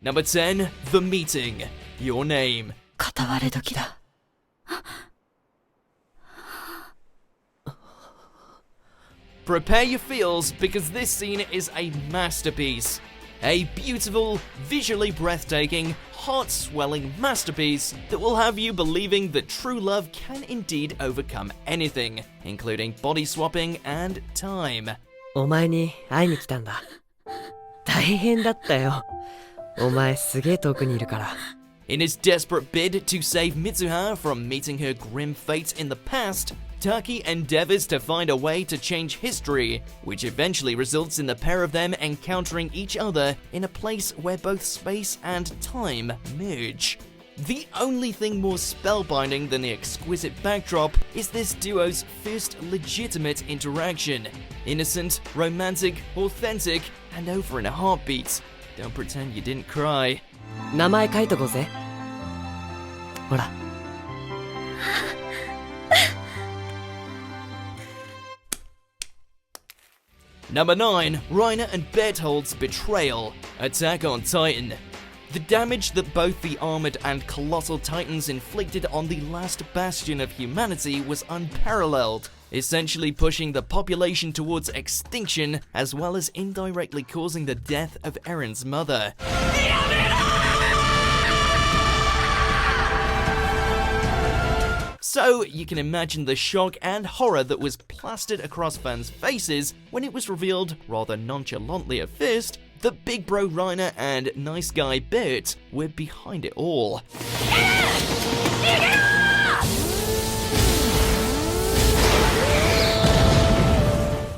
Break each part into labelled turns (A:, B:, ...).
A: Number 10, The Meeting. Your name.
B: 片割れ時だ。
A: Prepare your feels because this scene is a masterpiece. A beautiful, visually breathtaking, heart-swelling masterpiece that will have you believing that true love can indeed overcome anything, including body swapping and time.
B: お前に会いに来たんだ。大変だったよ。お前すげえ遠くにいるから。
A: In his desperate bid to save Mitsuha from meeting her grim fate in the past, Taki endeavors to find a way to change history, which eventually results in the pair of them encountering each other in a place where both space and time merge. The only thing more spellbinding than the exquisite backdrop is this duo's first legitimate interaction. Innocent, romantic, authentic, and over in a heartbeat. Don't pretend you didn't cry.
B: 名前書いとこうぜ。ほら。
A: Number 9, Reiner and Berthold's betrayal. Attack on Titan. The damage that both the armored and colossal titans inflicted on the last bastion of humanity was unparalleled, essentially pushing the population towards extinction as well as indirectly causing the death of Eren's mother. So, you can imagine the shock and horror that was plastered across fans' faces when it was revealed, rather nonchalantly at first, that Big Bro Reiner and Nice Guy Bert were behind it all.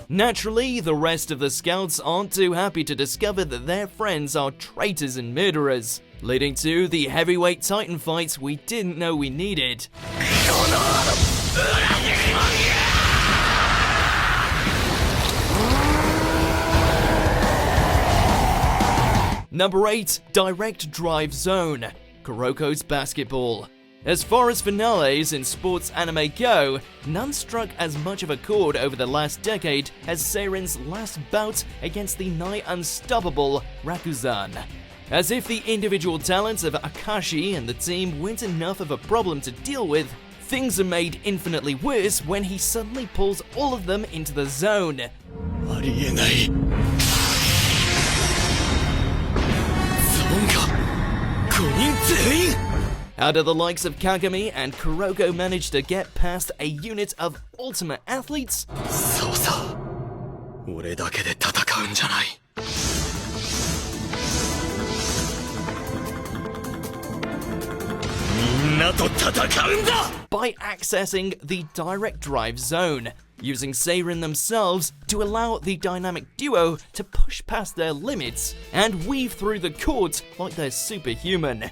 A: Naturally, the rest of the scouts aren't too happy to discover that their friends are traitors and murderers, leading to the heavyweight titan fight we didn't know we needed. Number 8, Direct Drive Zone. Kuroko's Basketball. As far as finales in sports anime go, none struck as much of a chord over the last decade as Seiren's last bout against the nigh unstoppable Rakuzan. As if the individual talents of Akashi and the team weren't enough of a problem to deal with, things are made infinitely worse when he suddenly pulls all of them into the zone. How do the likes of Kagami and Kuroko manage to get past a unit of ultimate athletes?
C: そうさ、俺だけで戦うんじゃない。みんなと戦うんだ!
A: By accessing the direct drive zone, using Seiren themselves to allow the dynamic duo to push past their limits and weave through the court like they're superhuman.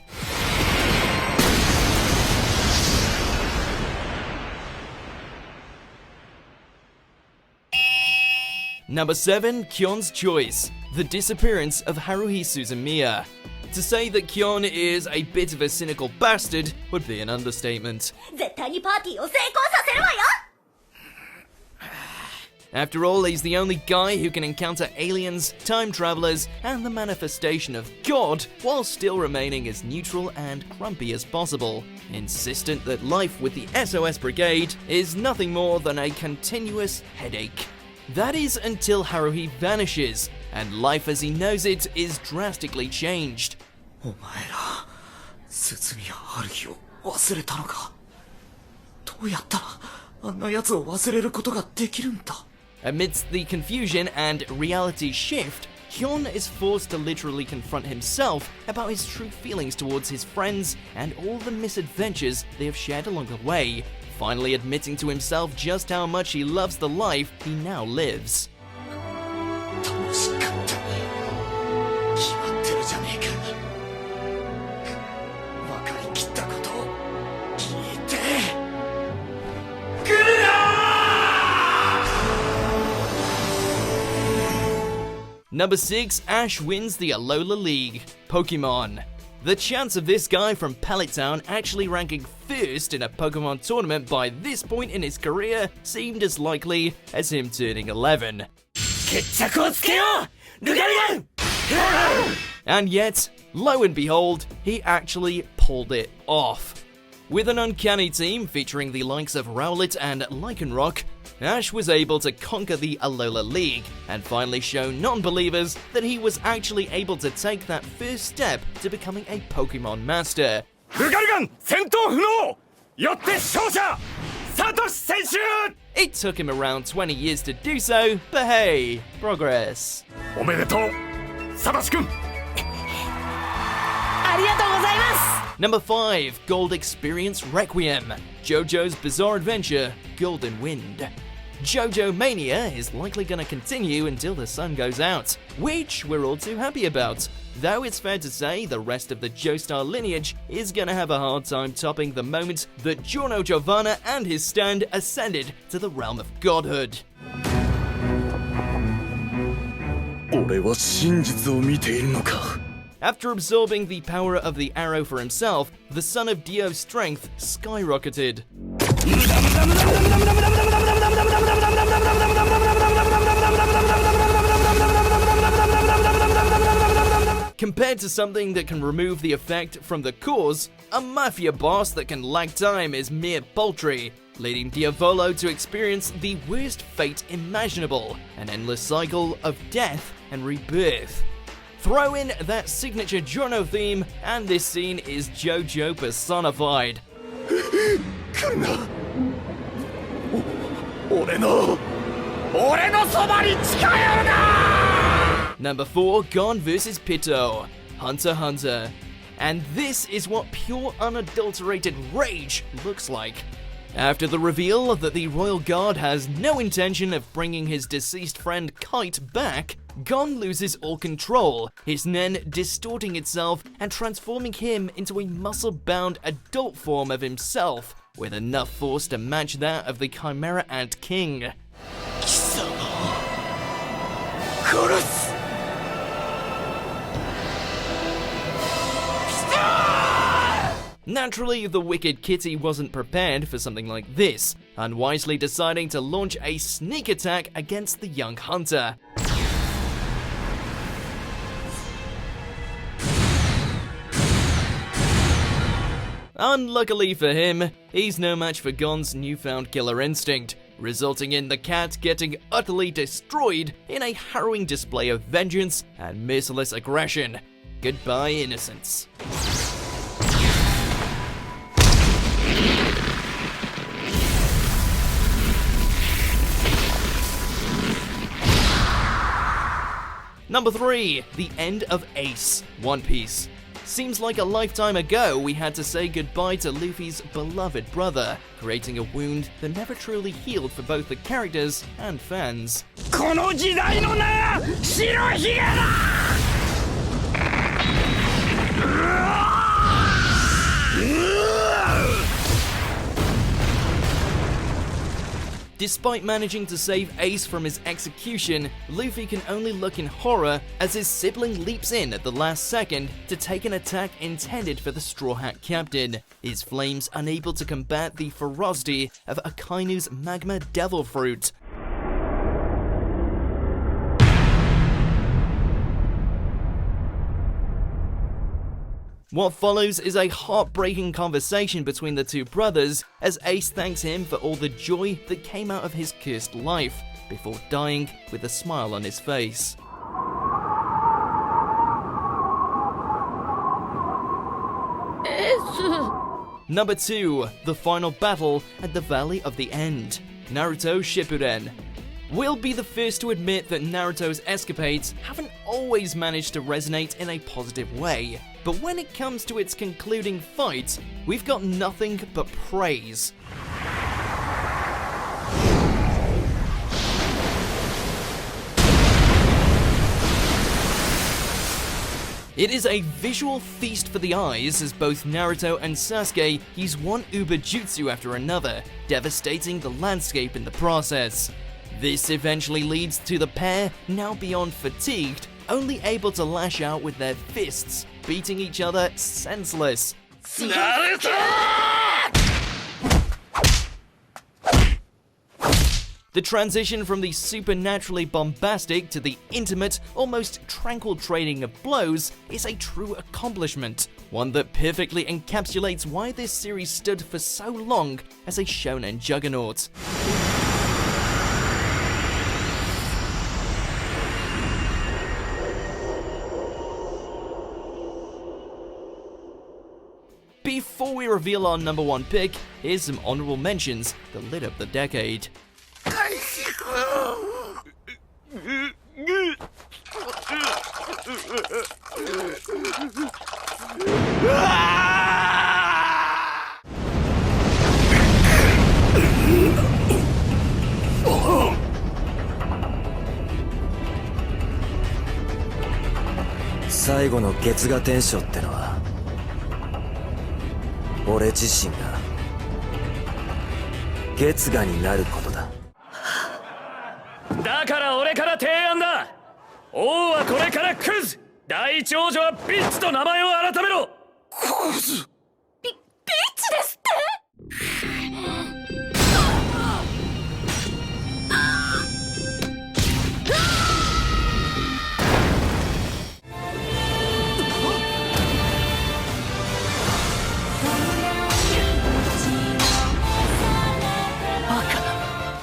A: Number 7, Kyons Choice. The disappearance of Haruhi Suzumiya. To say that Kyon is a bit of a cynical bastard would be an understatement. After all, he's the only guy who can encounter aliens, time travelers, and the manifestation of God while still remaining as neutral and grumpy as possible, insistent that life with the SOS Brigade is nothing more than a continuous headache. That is until Haruhi vanishes, and life as he knows it is drastically changed.
C: お前ら、鈴宮春日を忘れたのか。どうやったらあんな奴を忘れることができるんだ。
A: Amidst the confusion and reality shift, Kyon is forced to literally confront himself about his true feelings towards his friends and all the misadventures they have shared along the way, finally admitting to himself just how much he loves the life he now lives.
C: 楽しかったに決まってるじゃねえか。分かりきったことを聞いてくるな
A: ！Number 6, Ash wins the Alola League. Pokemon. The chance of this guy from Pallet Town actually ranking first in a Pokemon tournament by this point in his career seemed as likely as him turning 11. And yet, Lo and behold, he actually pulled it off. With an uncanny team featuring the likes of Rowlet and Lycanroc, Ash was able to conquer the Alola League and finally show non-believers that he was actually able to take that first step to becoming a Pokemon master. It took him around 20 years to do so, but hey, progress. Number 5, Gold Experience Requiem, JoJo's Bizarre Adventure, Golden Wind. JoJo Mania is likely gonna continue until the sun goes out, which we're all too happy about. Though it's fair to say the rest of the Joestar lineage is gonna have a hard time topping the moment that Giorno Giovanna and his stand ascended to the realm of godhood. After absorbing the power of the arrow for himself, the son of Dio's strength skyrocketed. Compared to something that can remove the effect from the cause, a mafia boss that can lag time is mere paltry, leading Diavolo to experience the worst fate imaginable, an endless cycle of death and rebirth. Throw in that signature Giorno theme, and this scene is JoJo personified. Number 4, Gon vs. Pitto, Hunter x Hunter. And this is what pure unadulterated rage looks like. After the reveal that the Royal Guard has no intention of bringing his deceased friend Kite back, Gon loses all control, his nen distorting itself and transforming him into a muscle-bound adult form of himself, with enough force to match that of the Chimera Ant King. Naturally, the wicked kitty wasn't prepared for something like this, unwisely deciding to launch a sneak attack against the young hunter. Unluckily for him, he's no match for Gon's newfound killer instinct, resulting in the cat getting utterly destroyed in a harrowing display of vengeance and merciless aggression. Goodbye, innocence. Number 3, the end of Ace, One Piece. Seems like a lifetime ago we had to say goodbye to Luffy's beloved brother, creating a wound that never truly healed for both the characters and fans. Despite managing to save Ace from his execution, Luffy can only look in horror as his sibling leaps in at the last second to take an attack intended for the Straw Hat Captain, his flames unable to combat the ferocity of Akainu's Magma Devil Fruit. What follows is a heartbreaking conversation between the two brothers as Ace thanks him for all the joy that came out of his cursed life, before dying with a smile on his face. Number 2, the final battle at the Valley of the End, Naruto Shippuden. We'll be the first to admit that Naruto's escapades haven't always managed to resonate in a positive way, but when it comes to its concluding fight, we've got nothing but praise. It is a visual feast for the eyes as both Naruto and Sasuke use one uber jutsu after another, devastating the landscape in the process. This eventually leads to the pair, now beyond fatigued, only able to lash out with their fists, beating each other senseless. The The transition from the supernaturally bombastic to the intimate, almost tranquil trading of blows is a true accomplishment, one that perfectly encapsulates why this series stood for so long as a shonen juggernaut. Before we reveal our number one pick, here's some honorable mentions that lit up the decade.
C: Finalの月牙天章ってのは俺自身が月牙になることだ。
D: だから俺から提案だ。王はこれからクズ、大長女はビッツと名前を改めろ。
C: クズ？
E: ビッツですって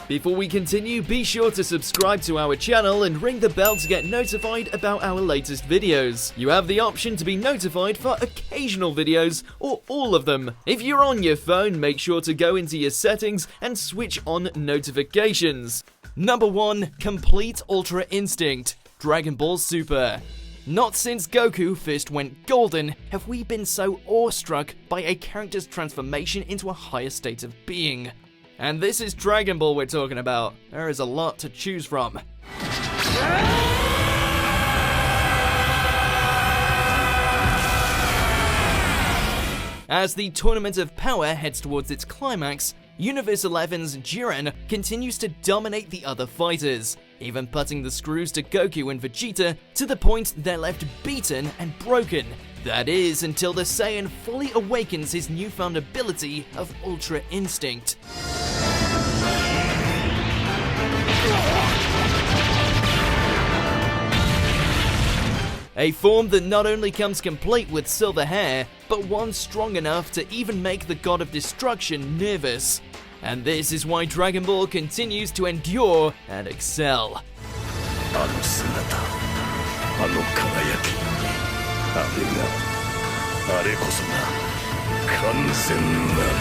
E: ？Before
A: we continue, be sure to subscribe to our channel and ring the bell to get notified about our latest videos. You have the option to be notified for occasional videos or all of them. If you're on your phone, make sure to go into your settings and switch on notifications. Number 1. Complete Ultra Instinct, Dragon Ball Super. Not since Goku first went golden have we been so awestruck by a character's transformation into a higher state of being. And this is Dragon Ball we're talking about. There is a lot to choose from. As the Tournament of Power heads towards its climax, Universe 11's Jiren continues to dominate the other fighters, even putting the screws to Goku and Vegeta to the point they're left beaten and broken. That is, until the Saiyan fully awakens his newfound ability of Ultra Instinct. A form that not only comes complete with silver hair, but one strong enough to even make the God of Destruction nervous. And this is why Dragon Ball continues to endure and excel.
D: あの姿、あの輝き、あれこそが完全なる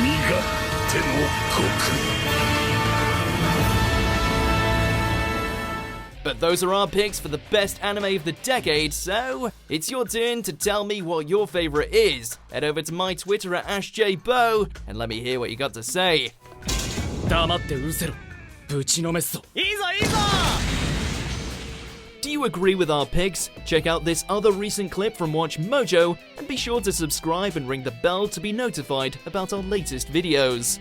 D: 身勝手の極意。
A: But those are our picks for the best anime of the decade, so it's your turn to tell me what your favorite is. Head over to my Twitter at AshJBo and let me hear what you got to say.
D: 黙ってうせろ。ぶちのめすぞ。いいぞいいぞ。
A: Do you agree with our picks? Check out this other recent clip from WatchMojo and be sure to subscribe and ring the bell to be notified about our latest videos.